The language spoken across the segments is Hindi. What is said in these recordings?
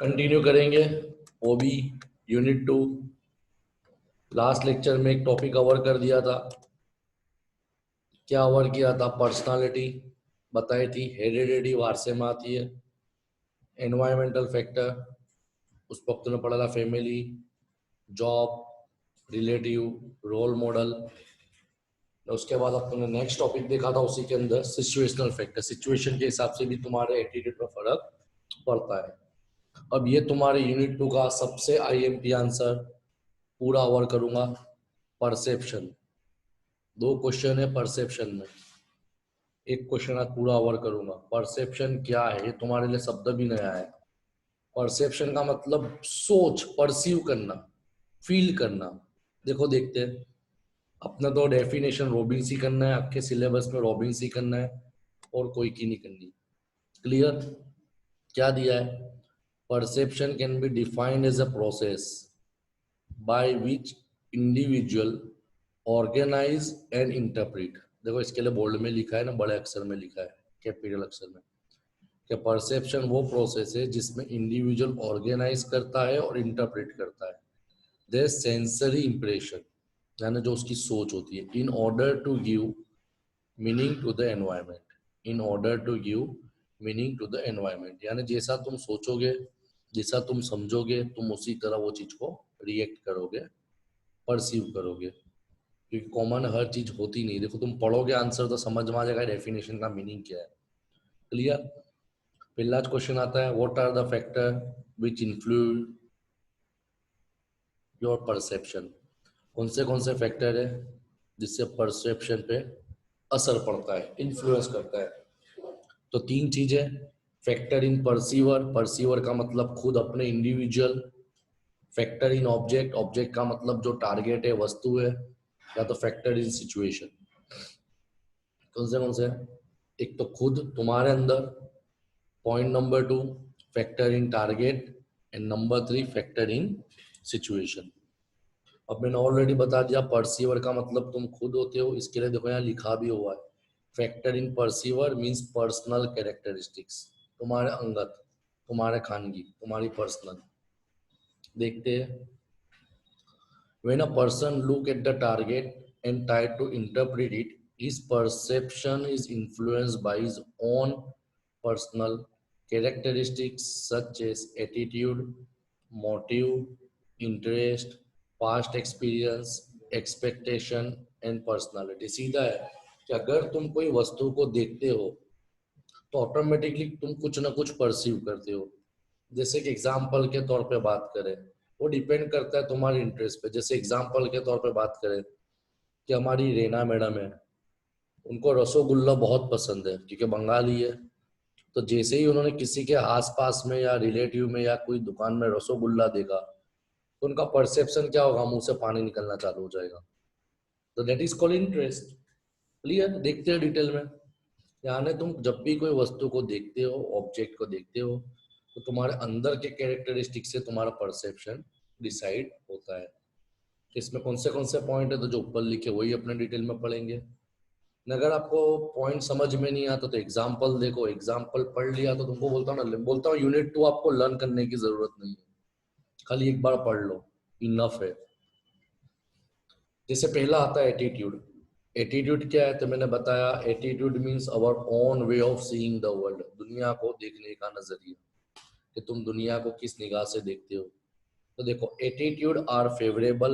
कंटिन्यू करेंगे ओबी यूनिट 2। लास्ट लेक्चर में एक टॉपिक कवर कर दिया था। क्या कवर किया था? पर्सनालिटी बताई थी, हेरिडिटी वारसे में आती है, एनवायरमेंटल फैक्टर उस वक्त ने पढ़ा था, family, job, relative, role model. उसके बाद अपने नेक्स्ट टॉपिक देखा था उसी के अंदर सिचुएशनल फैक्टर। सिचुएशन के हिसाब से भी तुम्हारे एटीट्यूड में फर्क पड़ता है। अब ये तुम्हारे यूनिट 2 का सबसे आईएमपी आंसर पूरा ओवर करूंगा। परसेप्शन, 2 क्वेश्चन है परसेप्शन में, एक क्वेश्चन आज पूरा ओवर करूंगा। परसेप्शन क्या है ये तुम्हारे लिए शब्द भी नया है। परसेप्शन का मतलब सोच, परसीव करना, फील करना। देखो देखते हैं, अपना तो डेफिनेशन रॉबिन्स ही करना है, आपके सिलेबस में रॉबिन्स ही करना है और कोई की नहीं करनी। क्लियर? क्या दिया है? Perception can be defined as a process by which individual organise and interpret. देखो इसके लिए बोल्ड में लिखा है ना, बड़े अक्षर में लिखा है, कैपिटल अक्षर में, कि परसेप्शन वो प्रोसेस है जिसमें इंडिविजुअल ऑर्गेनाइज करता है और इंटरप्रेट करता है देयर सेंसरी इंप्रेशन, यानी जो उसकी सोच होती है, in order to give meaning to the environment. In order to give meaning to the environment, यानी जैसा तुम सोचोगे, जैसा तुम समझोगे, तुम उसी तरह वो चीज को रिएक्ट करोगे, परसीव करोगे। क्योंकि कॉमन हर चीज होती नहीं। देखो तुम पढ़ोगे आंसर तो समझ में आ जाएगा डेफिनेशन का मीनिंग क्या है। क्लियर? पहला क्वेश्चन आता है, what are the factor which influence your perception. कौन से फैक्टर है जिससे परसेप्शन पे असर पड़ता है, इन्फ्लुएंस करता है? तो 3 चीजें, फैक्टर इन परसीवर, परसीवर का मतलब खुद अपने individual, factor in object, object का मतलब जो टारगेट है, वस्तु है, या तो फैक्टर इन सिचुएशन। कौन से? एक तो खुद तुम्हारे अंदर, point number 2 factor in target, and number 3 factor in situation. अब मैंने ऑलरेडी बता दिया परसीवर का मतलब तुम खुद होते हो। इसके लिए देखो यहाँ लिखा भी हुआ है, factor in perceiver means personal characteristics, तुम्हारे अंगत, तुम्हारे खानगी, तुम्हारी पर्सनल। देखते हैं, when a person look at the target and try to interpret it, his perception is influenced by his own personal characteristics such as attitude, motive, interest, past experience, expectation and personality। सीधा है कि अगर तुम कोई वस्तु को देखते हो तो ऑटोमेटिकली तुम कुछ ना कुछ परसीव करते हो। जैसे कि एग्जाम्पल के तौर पे बात करें, वो डिपेंड करता है तुम्हारे इंटरेस्ट पे। जैसे एग्जाम्पल के तौर पे बात करें कि हमारी रेना मैडम है, उनको रसोगुल्ला बहुत पसंद है क्योंकि बंगाली है। तो जैसे ही उन्होंने किसी के आसपास में या रिलेटिव में या कोई दुकान में रसोगुल्ला देखा तो उनका परसेप्शन क्या होगा? मुंह से पानी निकलना चालू हो जाएगा। तो that is called interest. Clear? देखते हैं डिटेल में। यानी तुम जब भी कोई वस्तु को देखते हो, ऑब्जेक्ट को देखते हो, तो तुम्हारे अंदर के कैरेक्टरिस्टिक से तुम्हारा परसेप्शन डिसाइड होता है। इसमें कौन से पॉइंट है तो जो ऊपर लिखे वही अपने डिटेल में पढ़ेंगे। अगर आपको पॉइंट समझ में नहीं आता तो एग्जाम्पल देखो, एग्जाम्पल पढ़ लिया तो तुमको बोलता हूँ यूनिट 2 आपको लर्न करने की जरूरत नहीं है, खाली एक बार पढ़ लो, इनफ है। जैसे पहला आता है एटीट्यूड। एटीट्यूड क्या है तो मैंने बताया, attitude means our own way of seeing the world, दुनिया को देखने का नजरिया, कि तुम दुनिया को किस निगाह से देखते हो। तो देखो, एटीट्यूड आर फेवरेबल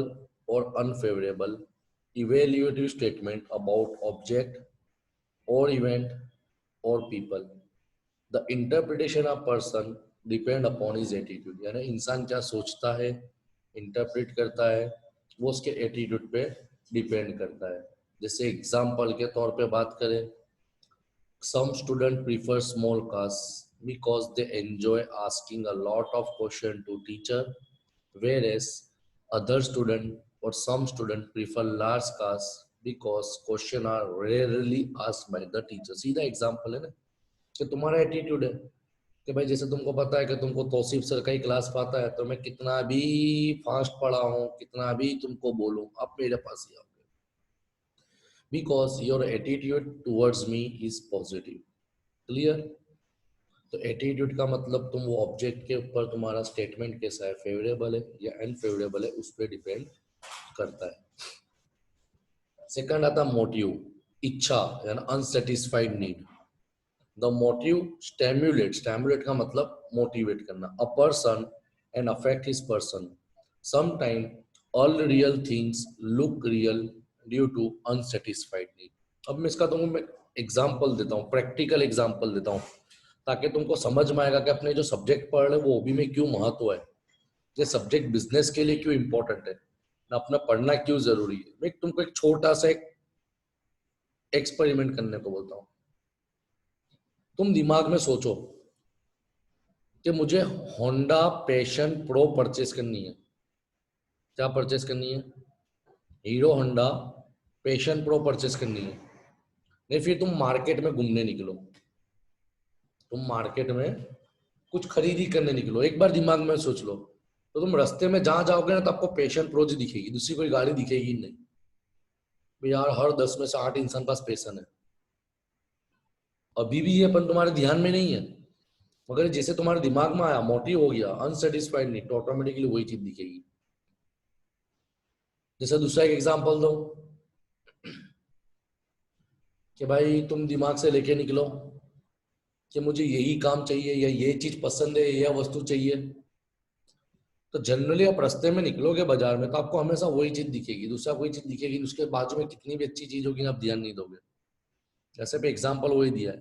और unfavourable evaluative statement about object और इवेंट और people. The interpretation of person depend upon his attitude, यानी इंसान क्या सोचता है, इंटरप्रेट करता है, वो उसके एटीट्यूड पे डिपेंड करता है। जैसे एग्जाम्पल के तौर पे बात करें, some student prefer small class because they enjoy asking a lot of question to teacher, whereas other student or some student prefer large class because question are rarely asked by the teacher। सीधा एग्जाम्पल है ना, कि तुम्हारा एटीट्यूड है कि भाई जैसे तुमको पता है कि तुमको तौसीफ सर का ही क्लास पाता है, तो मैं कितना भी फास्ट पढ़ा हूँ, कितना भी तुमको बोलूं, आप मेरे पास ही आओगे, because your attitude towards me is positive। Clear? तो एटीट्यूड का मतलब तुम वो ऑब्जेक्ट के ऊपर तुम्हारा स्टेटमेंट कैसा है, फेवरेबल है या अनफेवरेबल है, उस पर डिपेंड करता है। सेकंड आता मोटिव, इच्छा यानी unsatisfied need. The motive stimulate का मतलब मोटिवेट करना a person and affect his person. Sometime all real things look real due to unsatisfied need. अब मैं इसका तुमको एग्जाम्पल देता हूँ, प्रैक्टिकल एग्जाम्पल देता हूँ, ताकि तुमको समझ में आएगा कि अपने जो सब्जेक्ट पढ़ रहे वो भी में क्यों महत्व है, ये सब्जेक्ट बिजनेस के लिए क्यों इंपॉर्टेंट है, ना अपना पढ़ना क्यों जरूरी है। मैं तुमको एक छोटा सा एक एक्सपेरिमेंट करने को बोलता हूँ। तुम दिमाग में सोचो कि मुझे होंडा पैशन प्रो परचेस करनी है। क्या परचेस करनी है? Hero Honda passion pro purchase करनी है। नहीं, फिर तुम मार्केट में घूमने निकलो, तुम मार्केट में कुछ खरीदी करने निकलो। एक बार दिमाग में सोच लो, तो तुम रास्ते में जहां जाओगे ना तो आपको पैशन प्रो जी दिखेगी, दूसरी कोई गाड़ी दिखेगी नहीं। भाई यार, हर 10 में से 8 इंसान पास पैशन है, अभी भी ये अपन तुम्हारे ध्यान में नहीं है, मगर जैसे तुम्हारे दिमाग में आया, मोटिव हो गया, अनसेटिस्फाइड नहीं, तो ऑटोमेटिकली वही चीज दिखेगी। जैसे दूसरा एक एग्जांपल दो कि भाई तुम दिमाग से लेके निकलो कि मुझे यही काम चाहिए या ये चीज पसंद है, यह वस्तु चाहिए, तो जनरली आप रास्ते में निकलोगे बाजार में तो आपको हमेशा वही चीज दिखेगी, दूसरा कोई चीज दिखेगी, उसके बाजू में कितनी भी अच्छी चीज होगी ना, आप ध्यान नहीं दोगे। जैसे पे एग्जाम्पल वही दिया है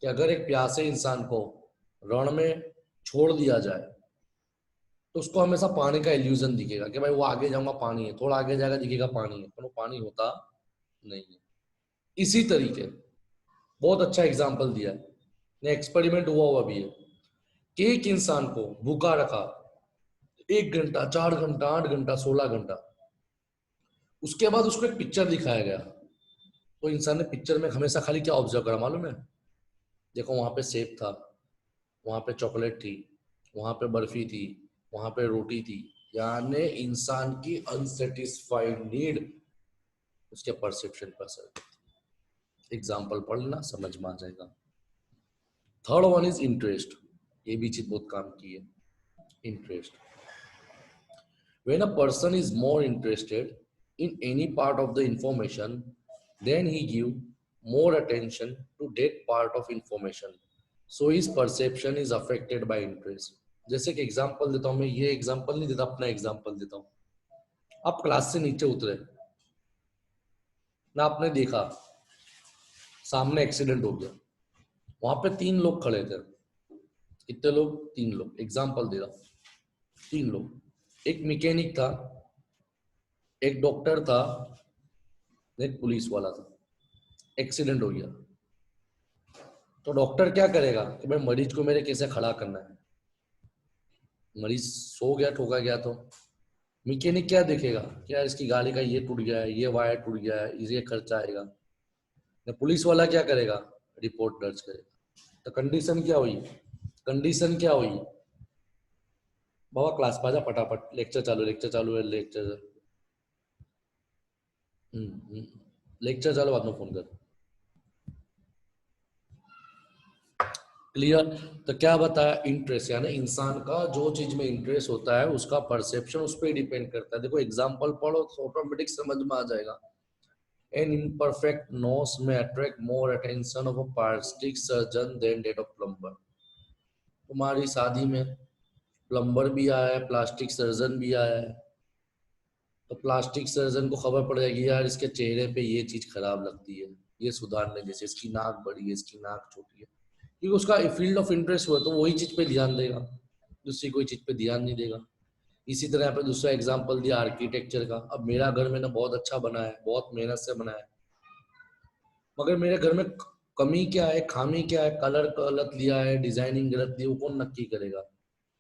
कि अगर एक प्यासे इंसान को रण में छोड़ दिया जाए तो उसको हमेशा पानी का इल्यूजन दिखेगा कि भाई वो आगे जाऊंगा पानी है, थोड़ा आगे जाएगा दिखेगा पानी है, पर वो पानी होता नहीं है। इसी तरीके बहुत अच्छा एग्जाम्पल दिया है, ने एक्सपेरिमेंट हुआ हुआ भी है कि एक इंसान को भूखा रखा 1 घंटा, 4 घंटा, 8 घंटा, 16 घंटा, उसके बाद उसको एक पिक्चर दिखाया गया। तो इंसान ने पिक्चर में हमेशा खाली क्या ऑब्जर्व करा मालूम है? देखो वहां पे सेब था, वहां पे चॉकलेट थी, वहां पे बर्फी थी, वहां पे रोटी थी, यानी इंसान की अनसेटिस्फाइड नीड उसके परसेप्शन पर असर। एग्जाम्पल पढ़ लेना, समझ में आ जाएगा। थर्ड वन इज इंटरेस्ट, ये भी चीज बहुत काम की है, interest. When a person is more interested in any part of the information, then he give more attention to that part of information. So his perception is affected by interest. जैसे कि एग्जांपल देता हूं मैं, ये एग्जांपल नहीं देता, अपना एग्जांपल देता हूं। आप क्लास से नीचे उतरे ना, आपने देखा सामने एक्सीडेंट हो गया, वहां पे 3 लोग खड़े थे। कितने लोग? 3 लोग। एग्जांपल दे रहा हूं, 3 लोग। एक मैकेनिक था, एक डॉक्टर था, एक पुलिस वाला था। एक्सीडेंट हो गया तो डॉक्टर क्या करेगा कि भाई मरीज को मेरे कैसे खड़ा करना है, मरीज सो गया, ठोका गया, तो मैकेनिक क्या देखेगा कि यार इसकी गाड़ी का ये टूट गया है, ये वायर टूट गया है, इसे खर्चा आएगा। पुलिस वाला क्या करेगा? रिपोर्ट दर्ज करेगा। तो कंडीशन क्या हुई? कंडीशन क्या हुई? बाबा क्लास पाजा फटाफट, लेक्चर चालू, लेक्चर चालू है, लेक्चर लेक्चर चालू, बाद में फोन कर। क्लियर? तो क्या बताया? इंटरेस्ट, यानी इंसान का जो चीज में इंटरेस्ट होता है उसका परसेप्शन उस पर डिपेंड करता है। देखो एग्जांपल पढ़ो तो ऑटोमेटिक समझ में आ जाएगा। An imperfect nose may attract more attention of a plastic surgeon than that of plumber. तुम्हारी शादी में प्लम्बर भी आया है, प्लास्टिक सर्जन भी आया है, तो प्लास्टिक सर्जन को खबर पड़ जाएगी यार इसके चेहरे पे ये चीज खराब लगती है, ये सुधारने, जैसे इसकी नाक बड़ी है, इसकी नाक छोटी है, क्योंकि उसका फील्ड ऑफ इंटरेस्ट हुआ तो वही चीज पे ध्यान देगा, दूसरी कोई चीज पे ध्यान नहीं देगा। इसी तरह यहाँ पे दूसरा एग्जांपल दिया आर्किटेक्चर का। अब मेरा घर मैंने बहुत अच्छा बना है, बहुत मेहनत से बनाया है, मगर मेरे घर में कमी क्या है, खामी क्या है, कलर गलत लिया है, डिजाइनिंग गलत दी है, वो कौन नक्की करेगा?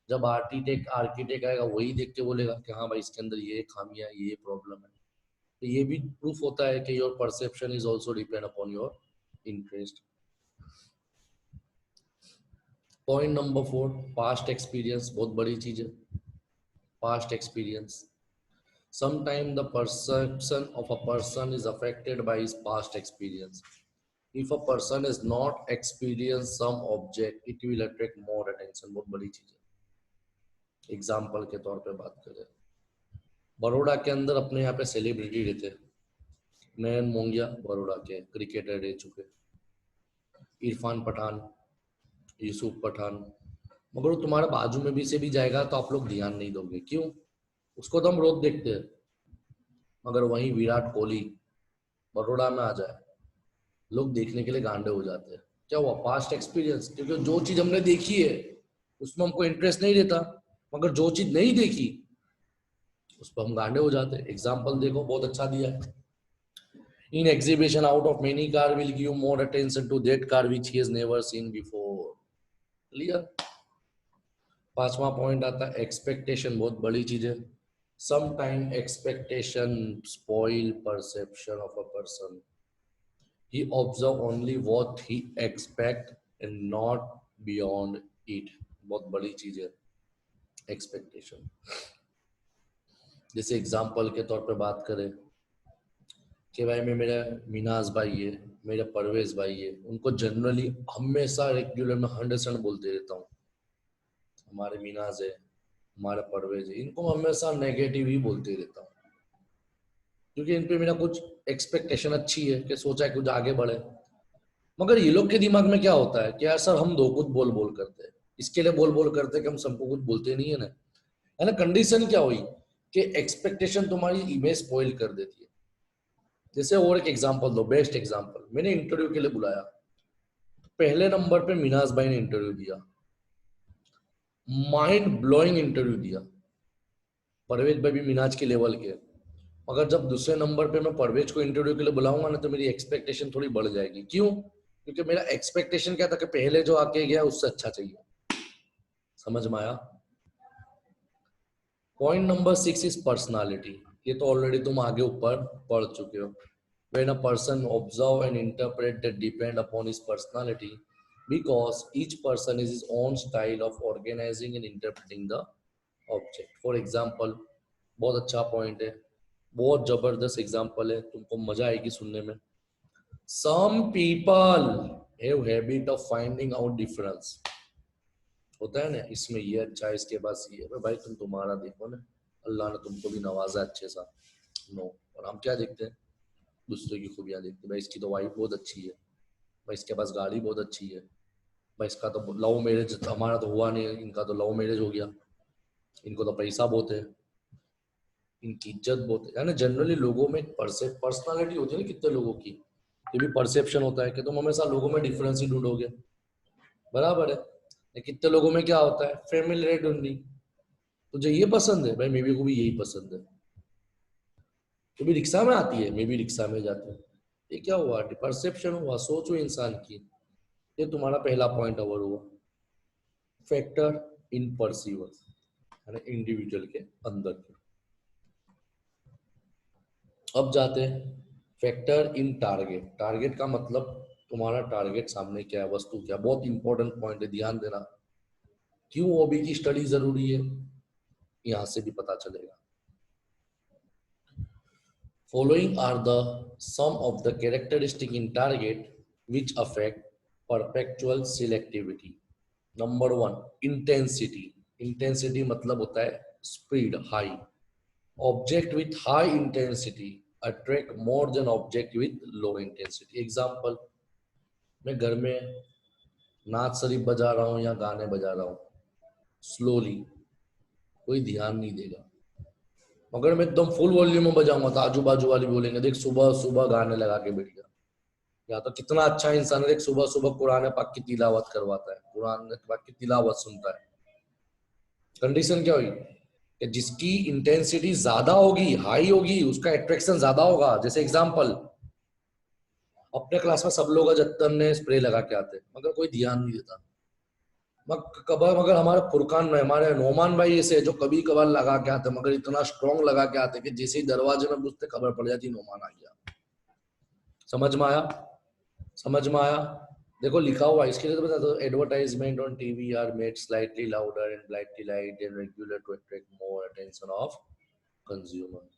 जब आर्किटेक्ट आर्किटेक्ट आएगा वही देख के बोलेगा कि हाँ भाई इसके अंदर ये खामियां, ये प्रॉब्लम है। तो ये भी प्रूफ होता है कि your perception is also depend upon your interest. Point number 4, past experience, बहुत बड़ी चीज है। Past experience, sometimes the perception of a person is affected by his past experience. If a person is not experienced some object, it will attract more attention. बहुत बड़ी चीज है. एग्जाम्पल के तौर पे बात करें, बड़ौदा के अंदर अपने यहाँ पे सेलिब्रिटी रहते. नयन मोंगिया बड़ौदा के क्रिकेटर रह चुके, इरफान पठान, यूसुफ पठान. मगर वो तुम्हारे बाजू में भी से भी जाएगा तो आप लोग ध्यान नहीं दोगे. क्यों? उसको तो हम रोज देखते हैं. मगर वहीं विराट कोहली बड़ौदा में आ जाए, लोग देखने के लिए गांडे हो जाते हैं. क्या हुआ? Past experience. क्योंकि जो चीज हमने देखी है उसमें हमको इंटरेस्ट नहीं रहता, मगर जो चीज नहीं देखी उस पर हम गांडे हो जाते हैं. एग्जाम्पल देखो, बहुत अच्छा दिया है. In exhibition out of many car will give more attention to that car which he has never seen before. Clear? पांचवा पॉइंट आता है एक्सपेक्टेशन. बहुत बड़ी चीज है. Sometime expectation spoil perception of a person. He observe only what he expect and not beyond it. बहुत बड़ी चीज है एक्सपेक्टेशन. जैसे एग्जाम्पल के तौर पे बात करें कि भाई मैं, मेरा मिनाज भाई है, मेरा परवेज भाई है, उनको जनरली हमेशा रेगुलर में 100% बोलते रहता हूँ. हमारे मिनाज है, हमारा परवेज है, इनको हमेशा नेगेटिव ही बोलते रहता हूँ, क्योंकि इन पे मेरा कुछ एक्सपेक्टेशन अच्छी है कि सोचा है कुछ आगे बढ़े. मगर ये लोग के दिमाग में क्या होता है कि यार सर हम दो कुछ बोल बोल करते हैं, इसके लिए बोल बोल करते हैं कि हम सबको कुछ बोलते नहीं है ना. है ना? कंडीशन क्या हुई कि एक्सपेक्टेशन तुम्हारी इमेज स्पॉइल कर देती है. जैसे और एक एग्जांपल दो, बेस्ट एग्जांपल. मैंने इंटरव्यू के लिए बुलाया, पहले नंबर पे मिनाज भाई ने इंटरव्यू दिया, माइंड ब्लोइंग इंटरव्यू दिया. परवेज भाई भी मिनाज के लेवल के. मगर जब दूसरे नंबर पे मैं परवेज को इंटरव्यू के लिए बुलाऊंगा ना, तो मेरी एक्सपेक्टेशन थोड़ी बढ़ जाएगी. क्यों? क्योंकि मेरा एक्सपेक्टेशन क्या था कि पहले जो आके गया उससे अच्छा चाहिए. समझ में आया? Point number 6 is personality. ये तो ऑलरेडी तुम आगे ऊपर पढ़ चुके हो. When a person observe and interpret that depend upon his personality, because each person is his own style of organizing and interpreting the object. For example, बहुत अच्छा पॉइंट है, बहुत जबरदस्त एग्जांपल है, तुमको मजा आएगी सुनने में. Some people have habit of finding out difference. होता है ना, इसमें ये अच्छा है, इसके पास ये है. भाई तुम तुम्हारा देखो ना, अल्लाह ने तुमको भी नवाजा अच्छे सा. नो. और हम क्या देखते हैं? दूसरे की खूबियां देखते हैं. भाई इसकी तो वाइफ बहुत अच्छी है, भाई इसके पास गाड़ी बहुत अच्छी है, भाई इसका तो लव मैरिज, हमारा तो हुआ नहीं, इनका तो लव मैरिज हो गया, इनको तो पैसा बहुत है, इनकी इज्जत बहुत है ना. जनरली लोगों में पर्सनालिटी होती है ना कितने लोगों की. ये भी परसेप्शन होता है कि तुम हमेशा लोगों में डिफरेंस ही ढूंढोगे. बराबर है. कितने लोगों में क्या होता है? फेमिलियरिटी ढूंढनी. तुझे ये पसंद है, भाई मेरे को भी यही पसंद है. तो भी रिक्शा में आती है, मैं भी रिक्शा में जाती हूँ. ये क्या हुआ? परसेप्शन हुआ, सोच हुई इंसान की. ये तुम्हारा पहला पॉइंट अवर हुआ. फैक्टर इन परसीवर, यानी इंडिविजुअल के अंदर के. अब जाते हैं फैक्टर इन टारगेट. टारगेट का मतलब तुम्हारा टारगेट सामने क्या है, वस्तु क्या. बहुत इंपॉर्टेंट पॉइंट है, ध्यान देना. क्यों हॉबी की स्टडी जरूरी है, यहां से भी पता चलेगा. Following are the some of the characteristic in target which affect perpetual selectivity. Number 1, intensity. Intensity मतलब होता है speed, high. Object with high intensity attract more than object with low intensity. Example, मैं घर में नाच शरीफ बजा रहा हूँ या गाने बजा रहा हूँ, स्लोली, कोई ध्यान नहीं देगा. मगर मैं एकदम फुल वॉल्यूम में बजाऊंगा तो आजू बाजू वाले बोलेंगे देख सुबह सुबह गाने लगा के बैठ गया. या तो कितना अच्छा इंसान है, देख सुबह सुबह कुरान पाक की तिलावत करवाता है, कुरान पाक की तिलावत सुनता है. कंडीशन क्या हुई कि जिसकी इंटेंसिटी ज्यादा होगी, हाई होगी, उसका अट्रैक्शन ज्यादा होगा. जैसे एग्जांपल, अपने क्लास में सब लोग जत्तन ने स्प्रे लगा के आते, मगर कोई ध्यान नहीं देता. मगर हमारे फुरकान में हमारे नोमान भाई ऐसे जो कभी कभार लगा के आते, मगर इतना स्ट्रॉन्ग लगा के आते कि जैसे ही दरवाजे में घुसते खबर पड़ जाती नोमान आ गया. समझ में आया? समझ में आया? देखो लिखा हुआ इसके लिए तो बता दो. Advertisement on TV are made slightly louder and brightly light and regular to attract more attention of consumer.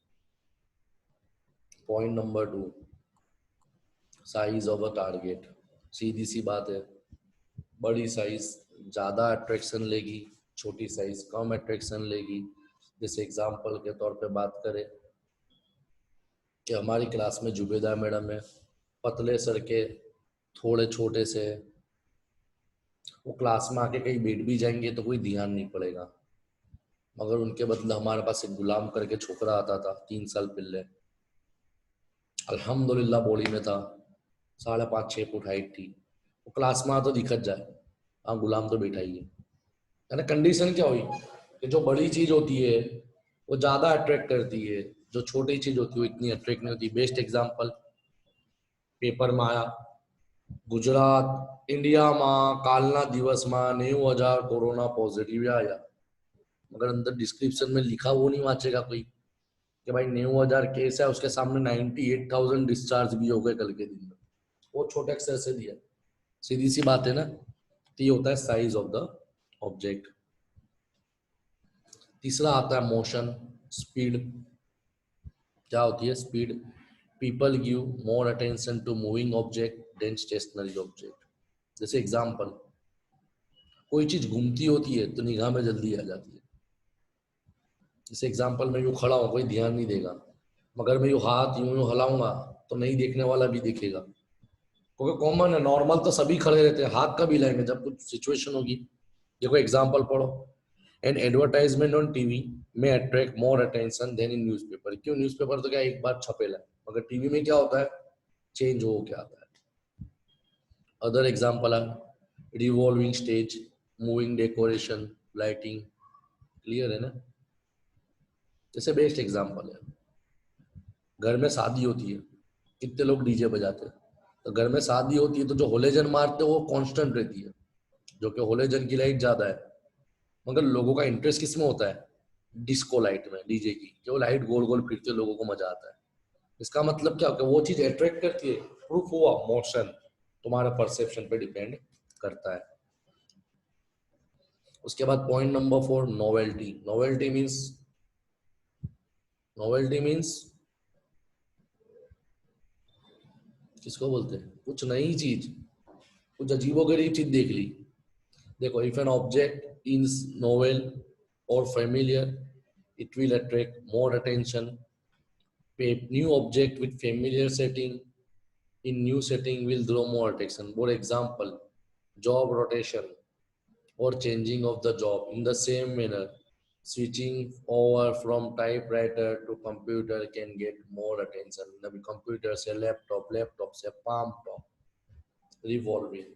Point number 2, size of a target, सीधी सी बात है, बड़ी साइज ज़्यादा अट्रैक्शन लेगी, छोटी साइज कम अट्रैक्शन लेगी। जैसे एग्जांपल के तौर पे बात करें कि हमारी क्लास में जुबेदा मैडम है, पतले सर के, थोड़े छोटे से, वो क्लास में आके कहीं बैठ भी जाएंगे तो कोई ध्यान नहीं पड़ेगा, मगर उनके बदले हमारे पास एक गुलाम करके छोकरा आता था 3 साल पहले, अल्हम्दुलिल्लाह बॉडी में था, 5.5-6 फुट हाइट थी, वो क्लास में आ तो दिखत जाए, हाँ गुलाम तो बैठा ही है। यानी कंडीशन क्या हुई कि जो बड़ी चीज होती है वो ज्यादा अट्रैक्ट करती है, जो छोटी चीज होती है वो इतनी अट्रैक्ट नहीं होती। बेस्ट एग्जांपल पेपर में आया, गुजरात इंडिया में कालना दिवस में 90,000 कोरोना पॉजिटिव आया, मगर अंदर डिस्क्रिप्शन में लिखा वो नहीं वांचेगा कोई कि भाई 90,000 केस है, उसके सामने 98,000 डिस्चार्ज भी हो गए कल के दिन में, वो छोटे अक्षर से दिया। सीधी सी बात है ना, तो ये होता है साइज ऑफ द ऑब्जेक्ट। तीसरा आता है मोशन, स्पीड। क्या होती है speed? People give more attention to moving object than stationary object. जैसे एग्जांपल, कोई चीज घूमती होती है तो निगाह में जल्दी आ जाती है। जैसे एग्जांपल मैं यूं खड़ा हूं, कोई ध्यान नहीं देगा, मगर मैं यूं हाथ यूं यूं हिलाऊंगा तो नहीं देखने वाला भी देखेगा, क्योंकि कॉमन है, नॉर्मल तो सभी खड़े रहते हैं, हाथ कब हिलाएंगे जब कुछ सिचुएशन होगी। देखो एग्जांपल पढ़ो, एन एडवर्टाइजमेंट ऑन टीवी में attract more attention than in newspaper. क्यों? न्यूज़पेपर तो क्या एक बार छपेला है, मगर टीवी में क्या होता है, चेंज हो क्या आता है। Other example are revolving stage, moving decoration, lighting. Clear है ना? जैसे बेस्ट एग्जांपल है, घर में शादी होती है, कितने लोग डीजे बजाते हैं, तो घर में शादी होती है तो जो होलेजन मारते हैं वो कांस्टेंट रहती है, जो कि होलेजन की लाइट ज्यादा है, मगर लोगों का इंटरेस्ट किस में होता है? डिस्को लाइट में, डीजे की, जो लाइट गोल गोल फिरती है, लोगों को मजा आता है। इसका मतलब क्या होगा? वो चीज अट्रैक्ट करती है। प्रूफ हुआ, मोशन तुम्हारे परसेप्शन पे डिपेंड करता है। उसके बाद point number 4, novelty. Novelty means किसको बोलते हैं? कुछ नई चीज, कुछ अजीबोगरीब चीज देख ली। देखो, if an object is novel और familiar, it will attract more attention. A new object with familiar setting in new setting will draw more attention. For example, job rotation or changing of the job. In the same manner, switching over from typewriter to computer can get more attention. The computer से laptop से palm top, revolving,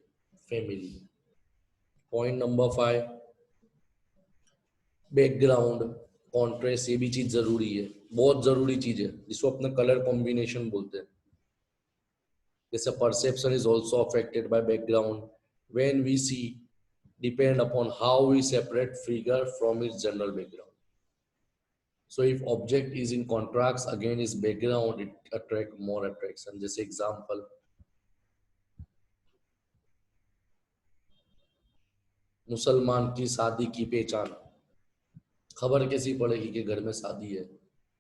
family. Point number 5, background, contrast. ये भी चीज जरूरी है, बहुत जरूरी चीज है, जिसको अपने कलर कॉम्बिनेशन बोलते हैं। जैसे perception is also affected by background when we see depend upon how we separate figure from its general background. So if object is in contrast again its background, it attract more attraction. जैसे एग्जांपल, मुसलमान की शादी की पहचान, खबर कैसी पड़ेगी कि घर में शादी है?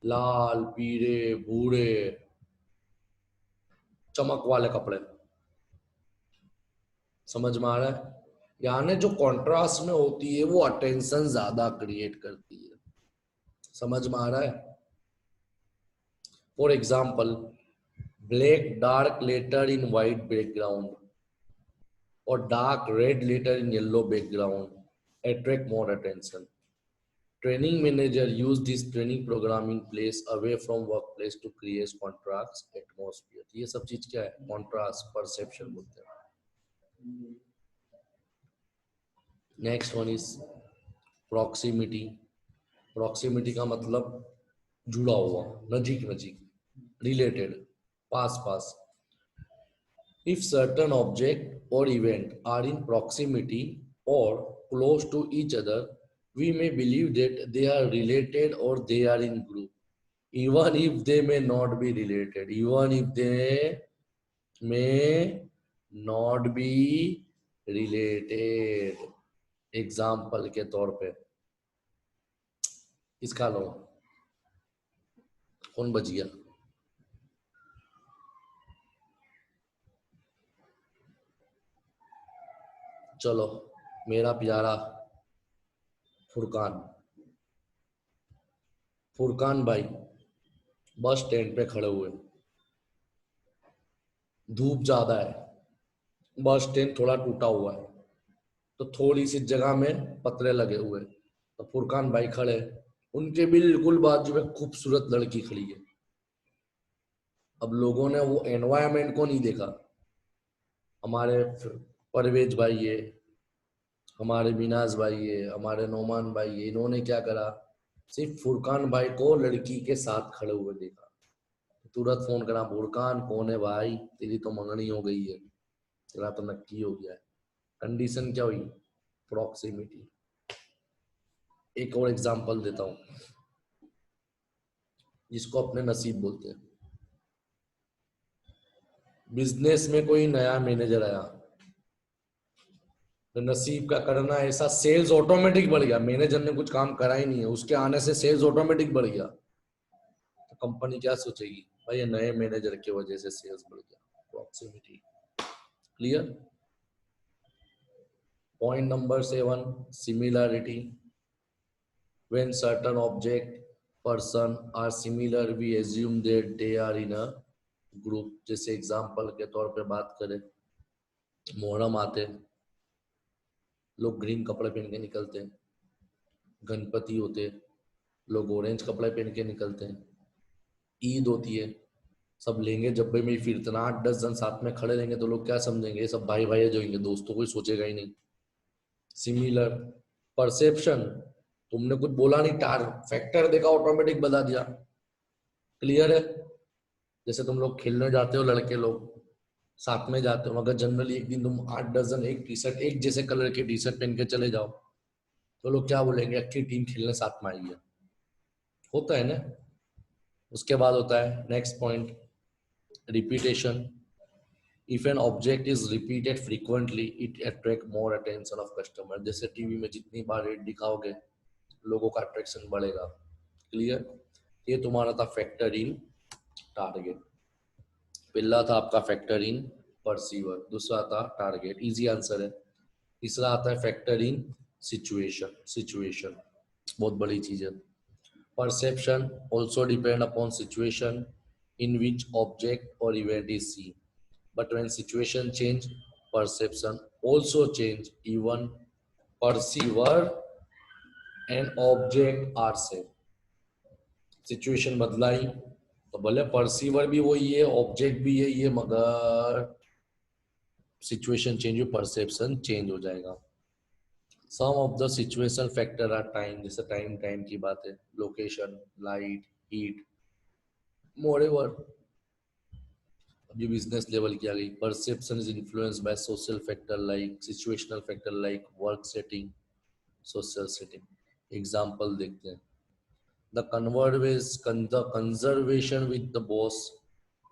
लाल, पीले, भूरे, चमक वाले कपड़े। समझ में आ रहा है? यानी जो कॉन्ट्रास्ट में होती है वो अटेंशन ज्यादा क्रिएट करती है। समझ में आ रहा है? For example, black dark letter in white background और dark red letter in yellow background attract more attention. Training manager use this training program in place away from workplace to create contrast atmosphere. ये सब चीज क्या है? कॉन्ट्रास्ट परसेप्शन बोलते हैं। Next one is proximity. Proximity का मतलब जुड़ा हुआ, नजीक नजीक, related, pass pass. If certain object or event are in proximity or close to each other, we may believe that they are related or they are in group, even if they may not be related. Even if they may not be related. Example के तौर पे इसका लो, कौन बच गया? चलो मेरा प्यारा फुरकान भाई बस स्टैंड पे खड़े हुए, धूप ज्यादा है, बस स्टैंड थोड़ा टूटा हुआ है, तो थोड़ी सी जगह में पतरे लगे हुए, तो फुरकान भाई खड़े, उनके बिल्कुल बाजू में खूबसूरत लड़की खड़ी है। अब लोगों ने वो एनवायरमेंट को नहीं देखा, हमारे परवेज भाई है, हमारे मिनाज भाई है, हमारे नोमान भाई है, इन्होंने क्या करा, सिर्फ फुरकान भाई को लड़की के साथ खड़े हुए देखा, तुरंत फोन करा, फुरकान कौन है भाई, तेरी तो मंगनी हो गई है, तेरा तो नक्की हो गया है। कंडीशन क्या हुई, प्रॉक्सिमिटी। एक और एग्जांपल देता हूँ, जिसको अपने नसीब बोलते हैं। बिजनेस में कोई नया मैनेजर आया, तो नसीब का करना ऐसा, सेल्स ऑटोमेटिक बढ़ गया, मैनेजर ने कुछ काम करा ही नहीं है, उसके आने से सेल्स ऑटोमेटिक बढ़ गया। तो कंपनी क्या सोचेगी, भाई ये नए मैनेजर की वजह से सेल्स बढ़ गया। Proximity. Clear. Point number 7, similarity. When certain object, person are similar, we assume that they are in a group. जैसे एग्जाम्पल के तौर पे बात करें, मोहर्रम आते, लोग ग्रीन कपड़े पहन के निकलते हैं, गणपति होते, लोग ऑरेंज कपड़े पहन के निकलते हैं, ईद होती है, सब लेंगे जब्बे में फिरते ना, 8-10 जन साथ में खड़े रहेंगे तो लोग क्या समझेंगे, ये सब भाई भाई जो होंगे, दोस्तों कोई सोचेगा ही नहीं। सिमिलर। परसेप्शन, तुमने कुछ बोला नहीं, टार फैक्टर देखा, ऑटोमेटिक बता दिया। क्लियर है। जैसे तुम लोग खेलने जाते हो, लड़के लोग साथ में जाते हो, मगर जनरली एक दिन तुम 8-10 जन एक टी शर्ट, एक जैसे कलर की टी शर्ट पहन के चले जाओ, तो लोग क्या बोलेंगे, अच्छी टीम खेलने साथ में आई है। होता है ना। उसके बाद होता है next point, repetition. If an object is repeated frequently, it attract more attention of customer. जैसे टीवी में जितनी बार रेट दिखाओगे, लोगों का अट्रैक्शन बढ़ेगा। क्लियर। ये तुम्हारा था फैक्टर इन टारगेट। पहला था आपका फैक्टर इन परसीवर, दूसरा था टारगेट, इजी आंसर है। तीसरा आता है फैक्टर इन सिचुएशन बहुत बड़ी चीज है। Perception also depend upon situation in which object और event is see, but when situation change, perception also change, even perceiver and object are same. Situation बदलाई तो भले परसीवर भी वही है, ऑब्जेक्ट भी यही है, मगर सिचुएशन चेंज हुई, परसेप्शन चेंज हो जाएगा। Some of the situational factor are time, जैसे टाइम की बात है, लोकेशन, लाइट, हीट। मोreover, अभी बिजनेस लेवल की आ गई, perception is influenced by social factor like situational factor like work setting, social setting. Example देखते हैं। The conversation with the boss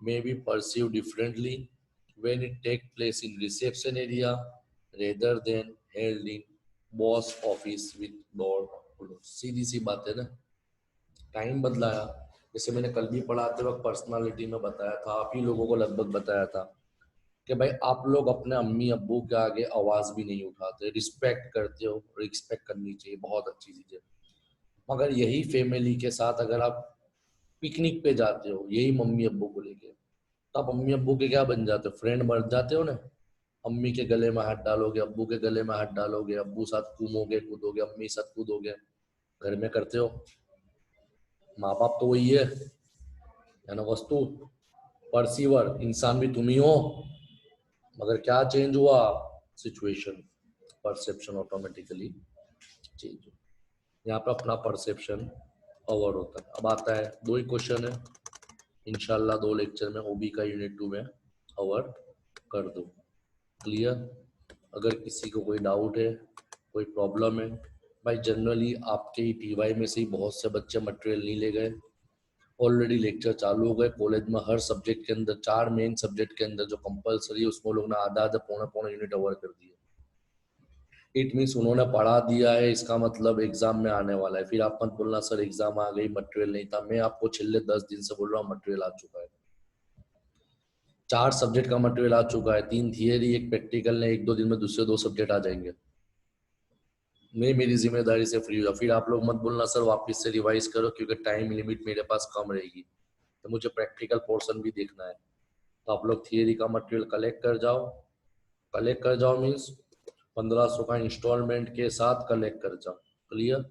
may be perceived differently when it takes place in reception area rather than held in boss office with door closed. सीधी सी बात है ना, टाइम बदलाया। जैसे मैंने कल भी पढ़ाते वक्त पर्सनालिटी में बताया था, आप ही लोगों को लगभग बताया था कि भाई आप लोग अपने अम्मी अब्बू के आगे आवाज भी नहीं उठाते, रिस्पेक्ट करते हो, रिस्पेक्ट करनी चाहिए, बहुत अच्छी चीज है। मगर यही फैमिली के साथ अगर आप पिकनिक पे जाते हो, यही मम्मी अब्बू को लेके, तो आप मम्मी अब्बू के क्या बन जाते हो, फ्रेंड बन जाते हो ना। अम्मी के गले में हाथ डालोगे, अब्बू के गले में हाथ डालोगे, अब्बू साथ घूमोगे कूदोगे, अम्मी साथ कूदोगे, घर में करते हो। माँ बाप तो वही है ना, वस्तु। परसीवर इंसान भी तुम ही हो, मगर क्या चेंज हुआ, सिचुएशन, परसेप्शन ऑटोमेटिकली चेंज हो। यहाँ पे अपना परसेप्शन ओवर होता है। अब आता है, दो ही क्वेश्चन है, इंशाल्लाह 2 लेक्चर में ओबी का यूनिट 2 में कवर कर दो। क्लियर। अगर किसी को कोई डाउट है, कोई प्रॉब्लम है, भाई जनरली आपके ही टीवाई में से ही बहुत से बच्चे मटेरियल नहीं ले गए, ऑलरेडी लेक्चर चालू हो गए कॉलेज में। हर सब्जेक्ट के अंदर 4 मेन सब्जेक्ट के अंदर जो कंपलसरी है, उसमें लोग ने आधा आधा पौना पौना यूनिट कवर कर दिया। इट मीन्स उन्होंने पढ़ा दिया है, इसका मतलब एग्जाम में आने वाला है। फिर आप मत बोलना सर एग्जाम आ गई मटेरियल नहीं था, मैं आपको पिछले 10 दिन से बोल रहा हूँ मटेरियल आ चुका है। 4 सब्जेक्ट का मटेरियल आ चुका है, 3 थियरी, एक प्रैक्टिकल है, 1-2 दिन में दूसरे 2 सब्जेक्ट आ जाएंगे। मैं मेरी जिम्मेदारी से फ्री हो जाऊँ। फिर आप लोग मत बोलना सर वापस से रिवाइज करो, क्योंकि टाइम लिमिट मेरे पास कम रहेगी, तो मुझे प्रैक्टिकल पोर्शन भी देखना है। तो आप लोग थियरी का मटेरियल कलेक्ट कर जाओ। कलेक्ट कर जाओ मीन्स 1500 का इंस्टॉलमेंट के साथ कलेक्ट कर जाओ। क्लियर?